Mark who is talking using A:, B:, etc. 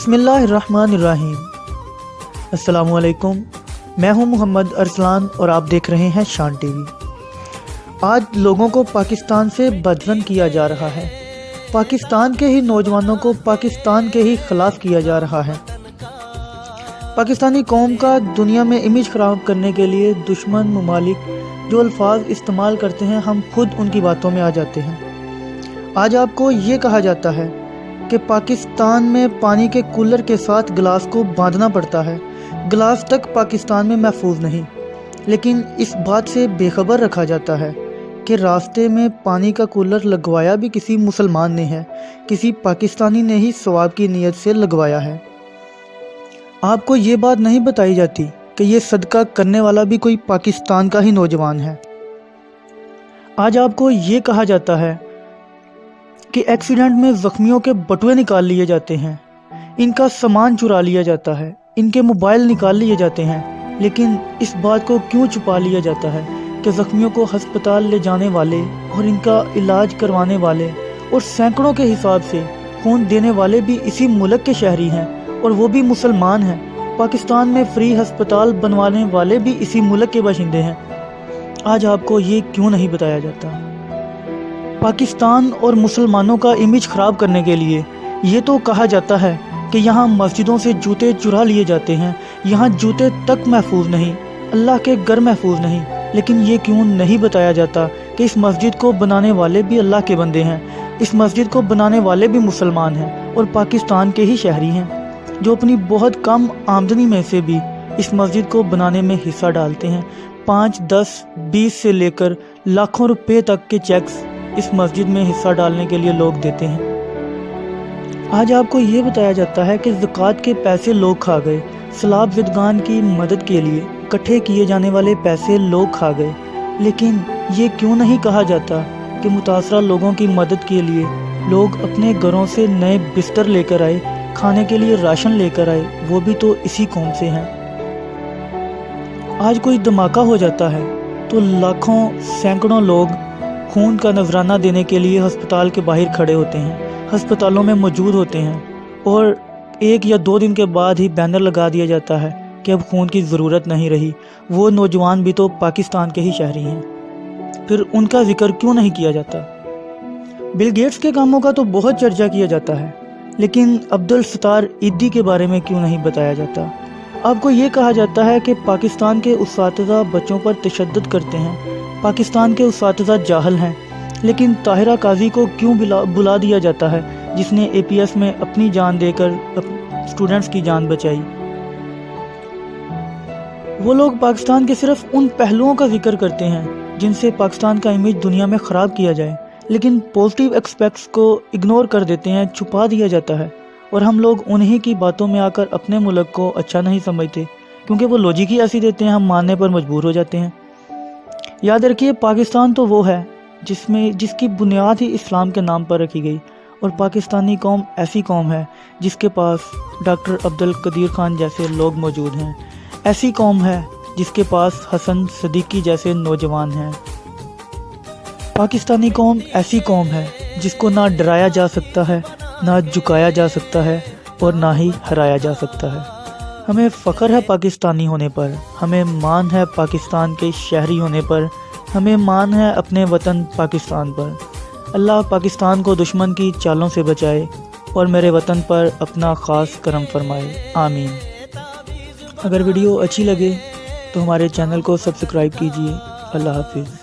A: بسم اللہ الرحمن الرحیم۔ السلام علیکم، میں ہوں محمد ارسلان اور آپ دیکھ رہے ہیں شان ٹی وی۔ آج لوگوں کو پاکستان سے بدظن کیا جا رہا ہے، پاکستان کے ہی نوجوانوں کو پاکستان کے ہی خلاف کیا جا رہا ہے۔ پاکستانی قوم کا دنیا میں امیج خراب کرنے کے لیے دشمن ممالک جو الفاظ استعمال کرتے ہیں، ہم خود ان کی باتوں میں آ جاتے ہیں۔ آج آپ کو یہ کہا جاتا ہے کہ پاکستان میں پانی کے کولر کے ساتھ گلاس کو باندھنا پڑتا ہے، گلاس تک پاکستان میں محفوظ نہیں، لیکن اس بات سے بے خبر رکھا جاتا ہے کہ راستے میں پانی کا کولر لگوایا بھی کسی مسلمان نے ہے، کسی پاکستانی نے ہی ثواب کی نیت سے لگوایا ہے۔ آپ کو یہ بات نہیں بتائی جاتی کہ یہ صدقہ کرنے والا بھی کوئی پاکستان کا ہی نوجوان ہے۔ آج آپ کو یہ کہا جاتا ہے کہ ایکسیڈنٹ میں زخمیوں کے بٹوے نکال لیے جاتے ہیں، ان کا سامان چرا لیا جاتا ہے، ان کے موبائل نکال لیے جاتے ہیں، لیکن اس بات کو کیوں چھپا لیا جاتا ہے کہ زخمیوں کو ہسپتال لے جانے والے اور ان کا علاج کروانے والے اور سینکڑوں کے حساب سے خون دینے والے بھی اسی ملک کے شہری ہیں اور وہ بھی مسلمان ہیں۔ پاکستان میں فری ہسپتال بنوانے والے بھی اسی ملک کے باشندے ہیں۔ آج آپ کو یہ کیوں نہیں بتایا جاتا؟ پاکستان اور مسلمانوں کا امیج خراب کرنے کے لیے یہ تو کہا جاتا ہے کہ یہاں مسجدوں سے جوتے چرا لیے جاتے ہیں، یہاں جوتے تک محفوظ نہیں، اللہ کے گھر محفوظ نہیں، لیکن یہ کیوں نہیں بتایا جاتا کہ اس مسجد کو بنانے والے بھی اللہ کے بندے ہیں، اس مسجد کو بنانے والے بھی مسلمان ہیں اور پاکستان کے ہی شہری ہیں، جو اپنی بہت کم آمدنی میں سے بھی اس مسجد کو بنانے میں حصہ ڈالتے ہیں۔ 5، 10، 20 سے لے کر لاکھوں روپے تک کے چیکس اس مسجد میں حصہ ڈالنے کے لیے لوگ دیتے ہیں۔ آج آپ کو یہ بتایا جاتا ہے کہ زکوٰۃ کے پیسے لوگ کھا گئے، سیلاب زدگان کی مدد کے لیے اکٹھے کیے جانے والے پیسے لوگ کھا گئے، لیکن یہ کیوں نہیں کہا جاتا کہ متاثرہ لوگوں کی مدد کے لیے لوگ اپنے گھروں سے نئے بستر لے کر آئے، کھانے کے لیے راشن لے کر آئے، وہ بھی تو اسی قوم سے ہیں۔ آج کوئی دھماکہ ہو جاتا ہے تو لاکھوں سینکڑوں لوگ خون کا نذرانہ دینے کے لیے ہسپتال کے باہر کھڑے ہوتے ہیں، ہسپتالوں میں موجود ہوتے ہیں، اور 1 یا 2 دن کے بعد ہی بینر لگا دیا جاتا ہے کہ اب خون کی ضرورت نہیں رہی۔ وہ نوجوان بھی تو پاکستان کے ہی شہری ہیں، پھر ان کا ذکر کیوں نہیں کیا جاتا؟ بل گیٹس کے کاموں کا تو بہت چرچا کیا جاتا ہے، لیکن عبدالستار ایدھی کے بارے میں کیوں نہیں بتایا جاتا؟ آپ کو یہ کہا جاتا ہے کہ پاکستان کے اساتذہ بچوں پر تشدد کرتے ہیں، پاکستان کے اساتذہ جاہل ہیں، لیکن طاہرہ قاضی کو کیوں بلا دیا جاتا ہے جس نے APS میں اپنی جان دے کر اسٹوڈنٹس کی جان بچائی؟ وہ لوگ پاکستان کے صرف ان پہلوؤں کا ذکر کرتے ہیں جن سے پاکستان کا امیج دنیا میں خراب کیا جائے، لیکن پازیٹیو ایکسپیکٹس کو اگنور کر دیتے ہیں، چھپا دیا جاتا ہے، اور ہم لوگ انہی کی باتوں میں آ کر اپنے ملک کو اچھا نہیں سمجھتے، کیونکہ وہ لوجک ہی ایسی دیتے ہیں، ہم ماننے پر مجبور ہو جاتے ہیں۔ یاد رکھیے، پاکستان تو وہ ہے جس کی بنیاد ہی اسلام کے نام پر رکھی گئی، اور پاکستانی قوم ایسی قوم ہے جس کے پاس ڈاکٹر عبدالقدیر خان جیسے لوگ موجود ہیں، ایسی قوم ہے جس کے پاس حسن صدیقی جیسے نوجوان ہیں۔ پاکستانی قوم ایسی قوم ہے جس کو نہ ڈرایا جا سکتا ہے، نہ جھکایا جا سکتا ہے، اور نہ ہی ہرایا جا سکتا ہے۔ ہمیں فخر ہے پاکستانی ہونے پر، ہمیں مان ہے پاکستان کے شہری ہونے پر، ہمیں مان ہے اپنے وطن پاکستان پر۔ اللہ پاکستان کو دشمن کی چالوں سے بچائے اور میرے وطن پر اپنا خاص کرم فرمائے، آمین۔ اگر ویڈیو اچھی لگے تو ہمارے چینل کو سبسکرائب کیجیے۔ اللہ حافظ۔